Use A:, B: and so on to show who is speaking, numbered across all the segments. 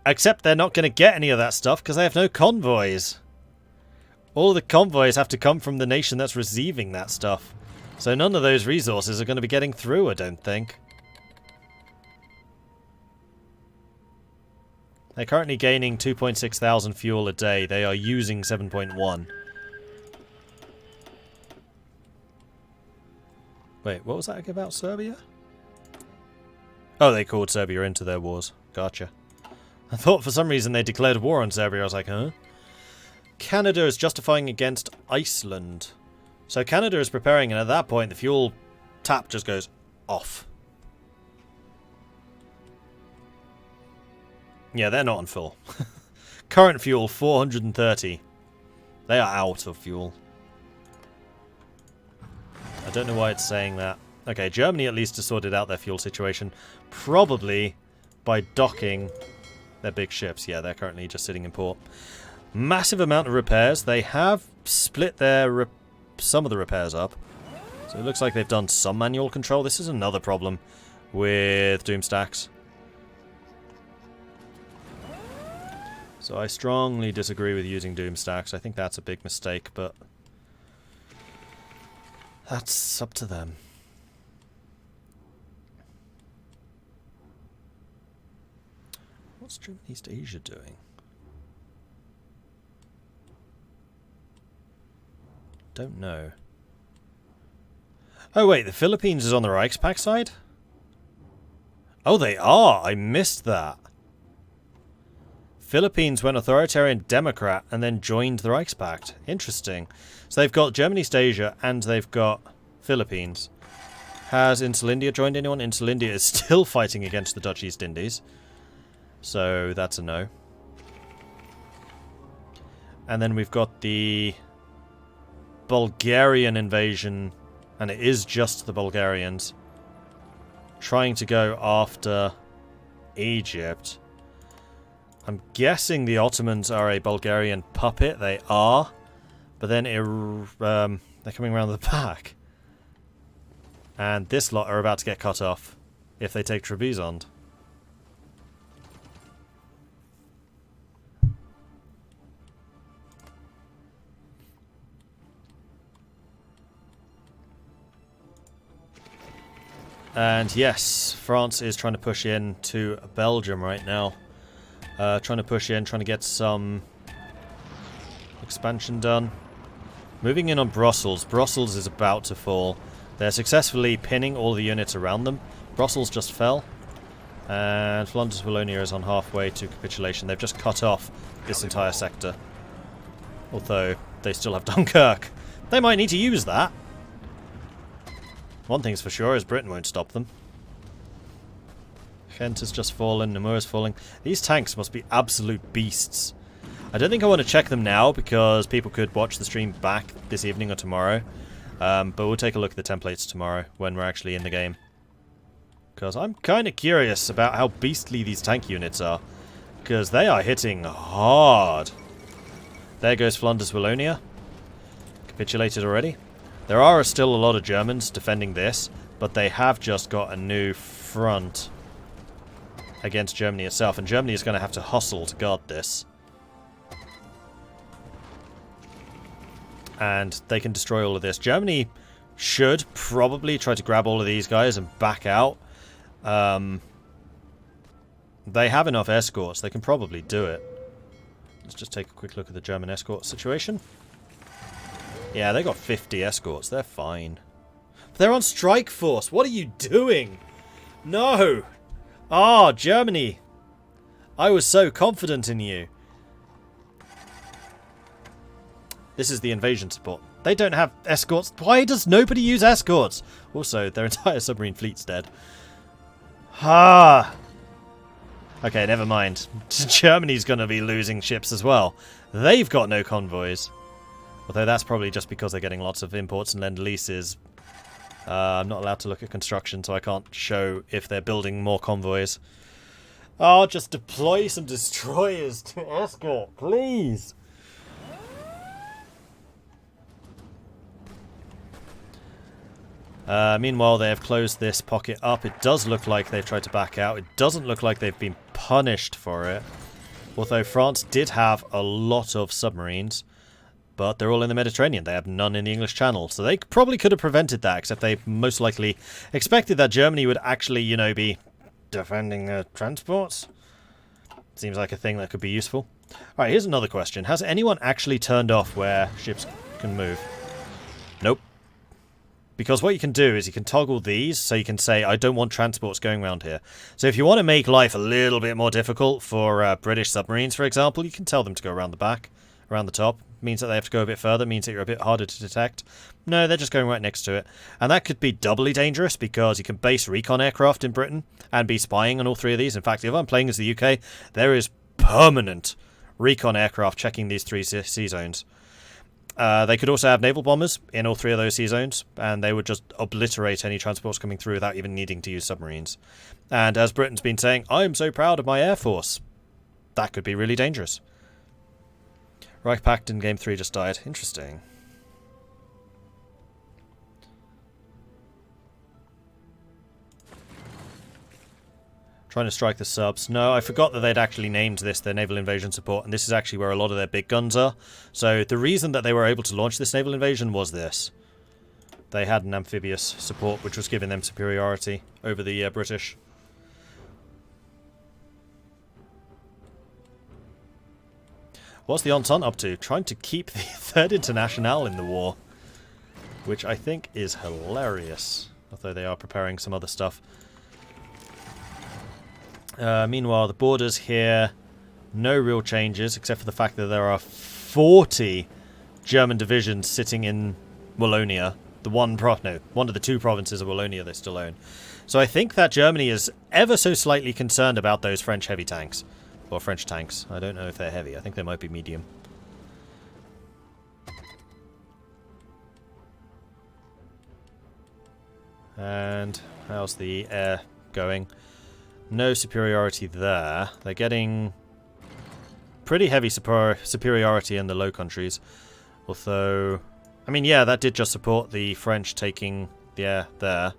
A: Except they're not going to get any of that stuff because they have no convoys. All the convoys have to come from the nation that's receiving that stuff. So none of those resources are going to be getting through, I don't think. They're currently gaining 2.6 thousand fuel a day. They are using 7.1. Wait, what was that about Serbia? Oh, they called Serbia into their wars. Gotcha. I thought for some reason they declared war on Serbia. I was like, huh? Canada is justifying against Iceland. So Canada is preparing, and at that point the fuel tap just goes off. Yeah, they're not on full. Current fuel, 430. They are out of fuel. I don't know why it's saying that. Okay, Germany at least has sorted out their fuel situation. Probably by docking their big ships. Yeah, they're currently just sitting in port. Massive amount of repairs. They have split their some of the repairs up. So it looks like they've done some manual control. This is another problem with Doomstacks. So I strongly disagree with using Doomstacks. I think that's a big mistake, but that's up to them. What's German East Asia doing? Don't know. Oh wait, the Philippines is on the Reichspakt side? Oh, they are! I missed that. Philippines went authoritarian democrat and then joined the Reichspakt. Interesting. So they've got German East Asia and they've got Philippines. Has Insulindia joined anyone? Insulindia is still fighting against the Dutch East Indies. So that's a no. And then we've got the Bulgarian invasion, and it is just the Bulgarians trying to go after Egypt. I'm guessing the Ottomans are a Bulgarian puppet. They are, but then they're coming around the back, and this lot are about to get cut off if they take Trebizond. And yes, France is trying to push in to Belgium right now. Trying to push in, trying to get some expansion done. Moving in on Brussels. Brussels is about to fall. They're successfully pinning all the units around them. Brussels just fell. And Flanders-Wallonia is on halfway to capitulation. They've just cut off this entire sector. Although, they still have Dunkirk. They might need to use that. One thing's for sure is Britain won't stop them. Ghent has just fallen, Namur is falling. These tanks must be absolute beasts. I don't think I want to check them now because people could watch the stream back this evening or tomorrow. But we'll take a look at the templates tomorrow when we're actually in the game. Because I'm kind of curious about how beastly these tank units are. Because they are hitting hard. There goes Flanders-Wallonia. Capitulated already. There are still a lot of Germans defending this, but they have just got a new front against Germany itself, and Germany is going to have to hustle to guard this. And they can destroy all of this. Germany should probably try to grab all of these guys and back out. They have enough escorts. They can probably do it. Let's just take a quick look at the German escort situation. Yeah, they got 50 escorts. They're fine. But they're on strike force. What are you doing? No! Ah, Germany. I was so confident in you. This is the invasion support. They don't have escorts. Why does nobody use escorts? Also, their entire submarine fleet's dead. Ah. Okay, never mind. Germany's going to be losing ships as well. They've got no convoys. Although that's probably just because they're getting lots of imports and lend-leases. I'm not allowed to look at construction, so I can't show if they're building more convoys. Oh, just deploy some destroyers to escort, please! Meanwhile, they have closed this pocket up. It does look like they've tried to back out. It doesn't look like they've been punished for it. Although France did have a lot of submarines, but they're all in the Mediterranean. They have none in the English Channel. So they probably could have prevented that, except they most likely expected that Germany would actually, you know, be defending their transports. Seems like a thing that could be useful. Alright, here's another question. Has anyone actually turned off where ships can move? Nope. Because what you can do is you can toggle these, so you can say, I don't want transports going around here. So if you want to make life a little bit more difficult for British submarines, for example, you can tell them to go around the back, around the top. Means that they have to go a bit further, means that you're a bit harder to detect. No, they're just going right next to it. And that could be doubly dangerous, because you can base recon aircraft in Britain and be spying on all three of these. In fact, if I'm playing as the UK, there is permanent recon aircraft checking these three sea zones. They could also have naval bombers in all three of those sea zones, and they would just obliterate any transports coming through without even needing to use submarines. And as Britain's been saying, I'm so proud of my air force. That could be really dangerous. Reich Pact in Game 3 just died. Interesting. Trying to strike the subs. No, I forgot that they'd actually named this their naval invasion support, and this is actually where a lot of their big guns are. So the reason that they were able to launch this naval invasion was this. They had an amphibious support, which was giving them superiority over the British. What's the Entente up to? Trying to keep the Third Internationale in the war, which I think is hilarious, although they are preparing some other stuff. Meanwhile, the borders here, no real changes, except for the fact that there are 40 German divisions sitting in Wallonia. One of the two provinces of Wallonia they still own. So I think that Germany is ever so slightly concerned about those French heavy tanks. Or French tanks. I don't know if they're heavy. I think they might be medium. And how's the air going? No superiority there. They're getting pretty heavy superiority in the Low Countries. Although, I mean, yeah, that did just support the French taking the air there.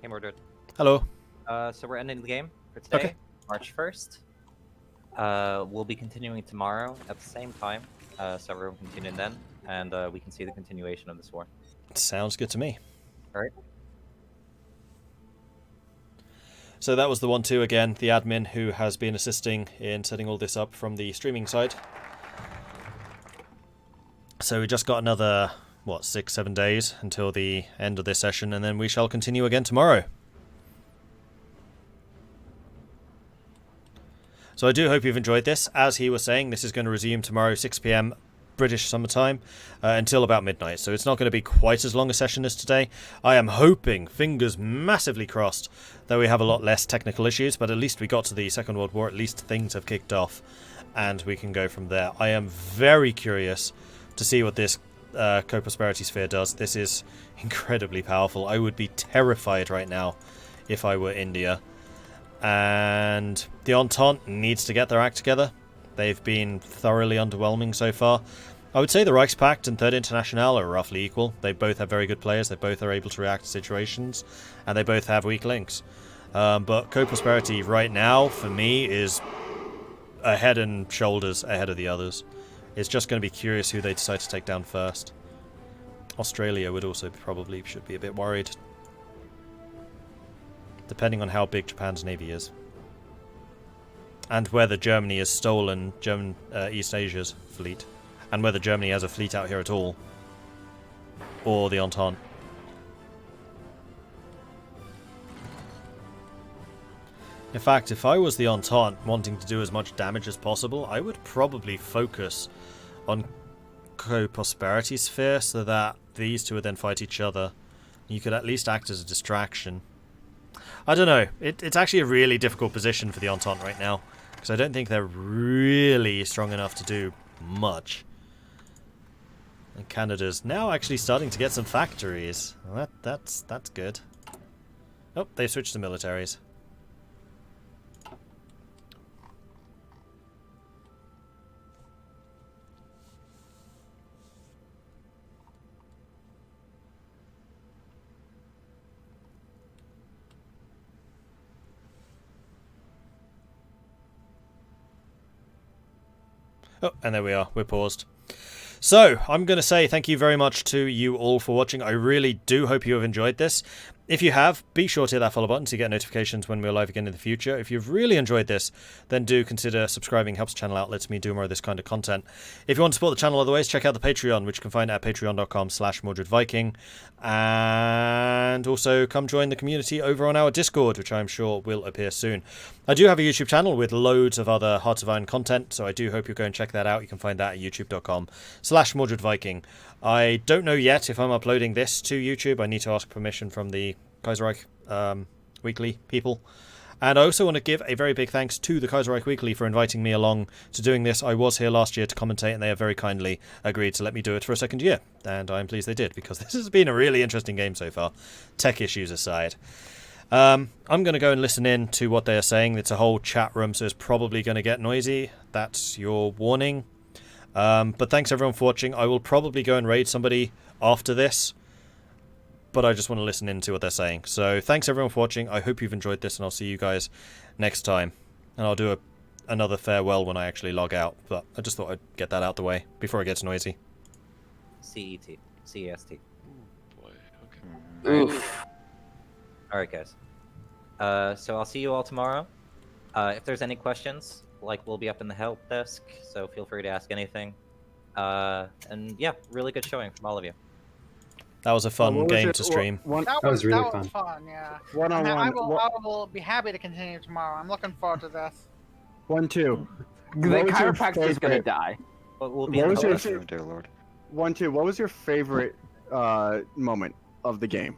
B: Hey, Mordred.
A: Hello.
B: So we're ending the game for today,
A: Okay.
B: March 1st. We'll be continuing tomorrow at the same time, so everyone can tune in then, and we can see the continuation of this war.
A: Sounds good to me.
B: All right.
A: So that was the 1-2 again, the admin who has been assisting in setting all this up from the streaming side. So we just got another, 6-7 days until the end of this session, and then we shall continue again tomorrow. So I do hope you've enjoyed this. As he was saying, this is going to resume tomorrow, 6 PM British summertime, until about midnight. So it's not going to be quite as long a session as today. I am hoping, fingers massively crossed, that we have a lot less technical issues, but at least we got to the Second World War. At least things have kicked off, and we can go from there. I am very curious to see what this co-prosperity sphere does. This is incredibly powerful. I would be terrified right now if I were India. And the Entente needs to get their act together. They've been thoroughly underwhelming so far. I would say the Reichspakt and Third Internationale are roughly equal. They both have very good players. They both are able to react to situations. And they both have weak links. But co-prosperity right now, for me, is a head and shoulders ahead of the others. It's just going to be curious who they decide to take down first. Australia would also probably should be a bit worried, depending on how big Japan's navy is. And whether Germany has stolen East Asia's fleet. And whether Germany has a fleet out here at all. Or the Entente. In fact, if I was the Entente wanting to do as much damage as possible, I would probably focus on co-prosperity sphere so that these two would then fight each other. You could at least act as a distraction. I don't know. It's actually a really difficult position for the Entente right now, because I don't think they're really strong enough to do much. And Canada's now actually starting to get some factories. Well, that's good. Oh, they've switched to militaries. Oh, and there we are. We're paused. So, I'm going to say thank you very much to you all for watching. I really do hope you have enjoyed this. If you have, be sure to hit that follow button to get notifications when we're live again in the future. If you've really enjoyed this, then do consider subscribing. Helps the channel out, lets me do more of this kind of content. If you want to support the channel other ways, check out the Patreon, which you can find at patreon.com/MordredViking. And also come join the community over on our Discord, which I'm sure will appear soon. I do have a YouTube channel with loads of other Hearts of Iron content, so I do hope you'll go and check that out. You can find that at youtube.com/MordredViking. I don't know yet if I'm uploading this to YouTube. I need to ask permission from the Kaiserreich Weekly people. And I also want to give a very big thanks to the Kaiserreich Weekly for inviting me along to doing this. I was here last year to commentate, and they have very kindly agreed to let me do it for a second year. And I'm pleased they did, because this has been a really interesting game so far, tech issues aside. I'm going to go and listen in to what they are saying. It's a whole chat room, so it's probably going to get noisy. That's your warning. But thanks everyone for watching. I will probably go and raid somebody after this, but I just want to listen in to what they're saying. So thanks everyone for watching. I hope you've enjoyed this, and I'll see you guys next time. And I'll do another farewell when I actually log out, but I just thought I'd get that out the way before it gets noisy.
B: CET. CEST.
C: Boy, okay.
D: Oof.
B: Alright, guys. So I'll see you all tomorrow. If there's any questions, we'll be up in the help desk, so feel free to ask anything. And yeah, really good showing from all of you.
A: That was a fun game to stream.
E: That was really fun. Yeah. I will be happy to continue tomorrow. I'm looking forward to this.
D: 1-2. The chiropractor is gonna die.
B: But we'll be in the help desk.
F: Dear Lord.
D: 1-2. What was your favorite moment of the game?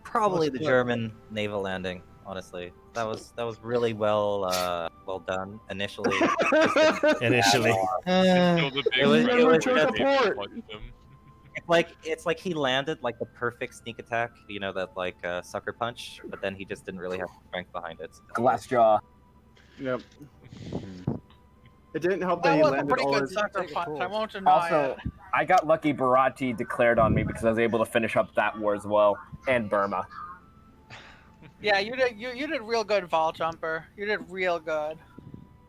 B: Probably the German naval landing. Honestly, that was really well done initially.
A: Initially,
B: it's like he landed like the perfect sneak attack, you know, that sucker punch, but then he just didn't really have the strength behind it.
G: Glass jaw.
D: Yep. It didn't help
E: That
D: that he
E: was a
D: landed
E: pretty
D: all
E: good
D: his...
E: sucker punch. I won't deny
G: Also,
E: it.
G: I got lucky Barati declared on me because I was able to finish up that war as well, and Burma.
E: Yeah, you did real good, Vol Jumper. You did real good.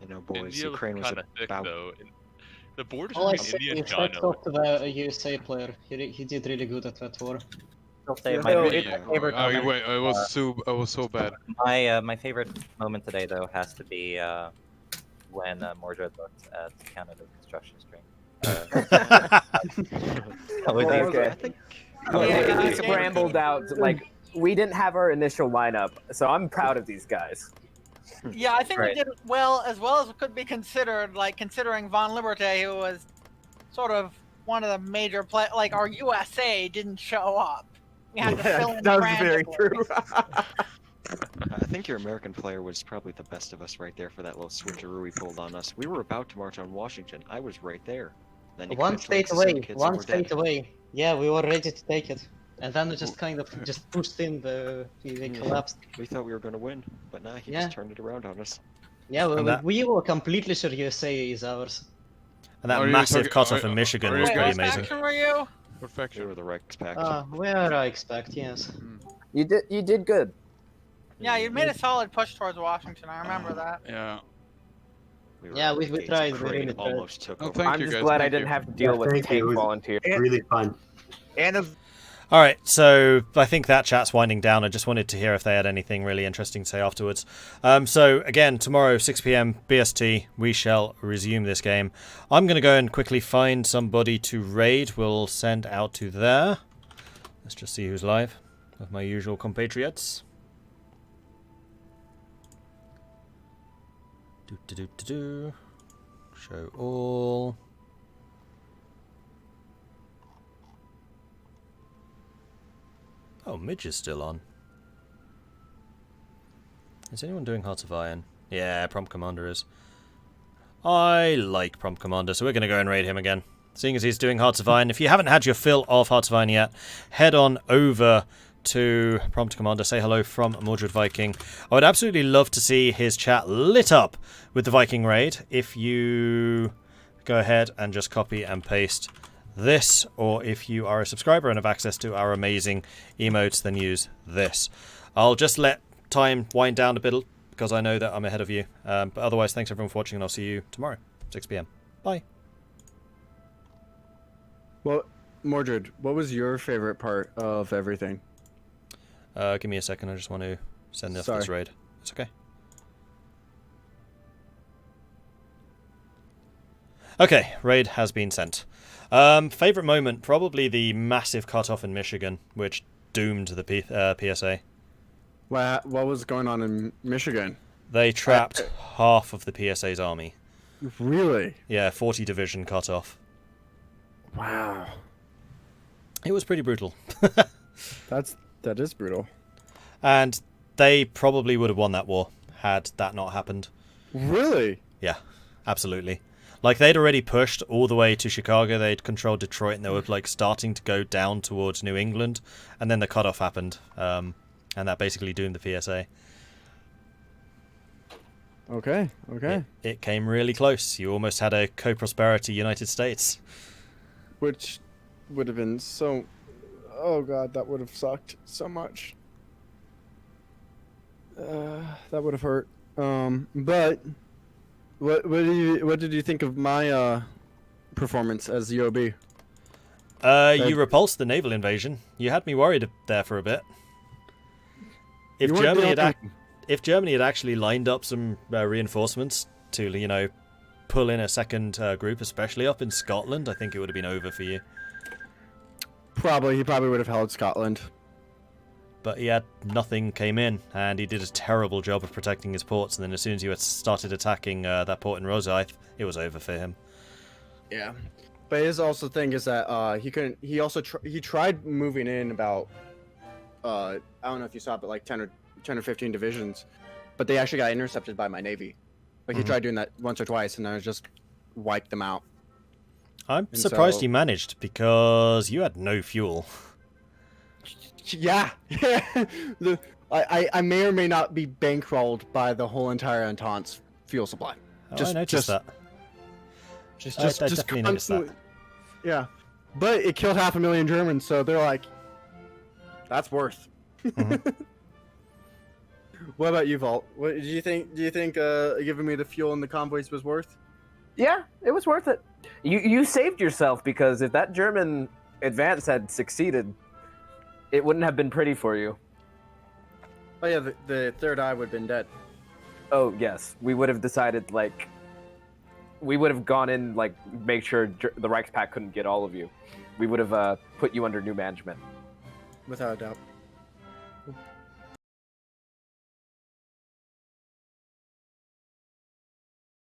F: You know, boys,
C: India
F: Ukraine was
C: kind of thick
F: about...
C: though. The borders
H: All I
C: between
H: say
C: India and
H: is let's
C: China.
H: talk to the USA player. He did really good at that war.
B: Still say
D: Yeah.
B: my favorite moment,
C: I was so bad.
B: my favorite moment today though has to be when Mordred looked at Canada construction stream. That was
G: Okay.
F: I think...
E: Yeah,
G: we
E: I
G: scrambled out, we didn't have our initial lineup, so I'm proud of these guys.
E: Yeah, I think
B: Right.
E: we did as well as could be considered. Considering Von Liberté, who was sort of one of the major our USA didn't show up. We had to fill in
D: That was very
E: frantically.
D: true.
F: I think your American player was probably the best of us right there for that little switcheroo he pulled on us. We were about to march on Washington. I was right there. Then you
H: One
F: catch, like,
H: state
F: 7
H: away.
F: kids and
H: One
F: we're
H: state
F: dead.
H: away. Yeah, we were ready to take it, and then we just kind of just pushed in we collapsed.
F: We thought we were going to win, but nah, he
H: Yeah.
F: just turned it around on us.
H: Yeah,
A: And that-
H: we were completely sure USA is ours.
A: and that
C: Are you
A: massive
C: talking-
A: cutoff in Michigan
C: are
A: was
C: you
E: Wait,
A: pretty
E: what
A: amazing.
E: faction were you?
C: What
F: We
C: faction?
F: were the Rex pack.
H: Where I expect, yes.
G: You did good.
E: Yeah, you made a solid push towards Washington. I remember that.
C: Yeah.
H: Yeah, we
F: renegades.
H: tried, we
F: Ukraine
H: really tried.
F: almost took
C: Oh,
F: over.
C: thank
G: I'm
C: you
G: just
C: guys,
G: glad I
C: thank
G: didn't
C: you.
G: have to deal with
I: thank
G: tank
I: you. It was
G: volunteers.
I: really fun.
D: And
A: Alright, so I think that chat's winding down. I just wanted to hear if they had anything really interesting to say afterwards. So, again, tomorrow, 6 PM BST, we shall resume this game. I'm going to go and quickly find somebody to raid. We'll send out to there. Let's just see who's live with my usual compatriots. Do. Show all. Oh, Midge is still on. Is anyone doing Hearts of Iron? Yeah, Prompt Commander is. I like Prompt Commander, so we're going to go and raid him again. Seeing as he's doing Hearts of Iron. If you haven't had your fill of Hearts of Iron yet, head on over to Prompt Commander. Say hello from Mordred Viking. I would absolutely love to see his chat lit up with the Viking raid. If you go ahead and just copy and paste this, or if you are a subscriber and have access to our amazing emotes, then use this. I'll just let time wind down a because I know that I'm ahead of you. But otherwise, thanks everyone for watching, and I'll see you tomorrow, 6 p.m. Bye.
D: Well, Mordred, what was your favorite part of everything?
A: Give me a second. I just want to send off this raid. It's okay. Okay, raid has been sent. Favorite moment, probably the massive cutoff in Michigan, which doomed the PSA.
D: What was going on in Michigan?
A: They trapped half of the PSA's army.
D: Really?
A: Yeah, 40 division cutoff.
D: Wow.
A: It was pretty brutal.
D: That is brutal.
A: And they probably would have won that war had that not happened.
D: Really?
A: Yeah, absolutely. Like, they'd already pushed all the way to Chicago, they'd controlled Detroit, and they were, like, starting to go down towards New England, and then the cutoff happened, and that basically doomed the PSA.
D: Okay.
A: It came really close. You almost had a co-prosperity United States.
D: Which would have been so... Oh god, that would have sucked so much. That would have hurt. But... What did you think of my performance as UOB?
A: You repulsed the naval invasion. You had me worried there for a bit. If Germany had actually lined up some reinforcements to, you know, pull in a second group, especially up in Scotland, I think it would have been over for you.
D: He probably would have held Scotland.
A: But he had nothing came in, and he did a terrible job of protecting his ports, and then as soon as you had started attacking that port in Rosyth, it was over for him.
D: Yeah. But his also thing is that he couldn't... He also he tried moving in about... I don't know if you saw it, but like 10 or 15 divisions. But they actually got intercepted by my navy. Like, he tried doing that once or twice, and then it just wiped them out.
A: I'm surprised you managed, because you had no fuel.
D: Yeah. I may or may not be bankrolled by the whole entire Entente's fuel supply.
A: I noticed that. I definitely noticed that.
D: Yeah. But it killed 500,000 Germans, so they're like, that's worth. What about you, Vault? What do you think giving me the fuel and the convoys was worth?
G: Yeah, it was worth it. You saved yourself, because if that German advance had succeeded, it wouldn't have been pretty for you.
D: Oh yeah, the third eye would have been dead.
G: Oh yes, we would have decided, like, we would have gone in, like, make sure the Reichspakt couldn't get all of you. We would have put you under new management.
D: Without a doubt.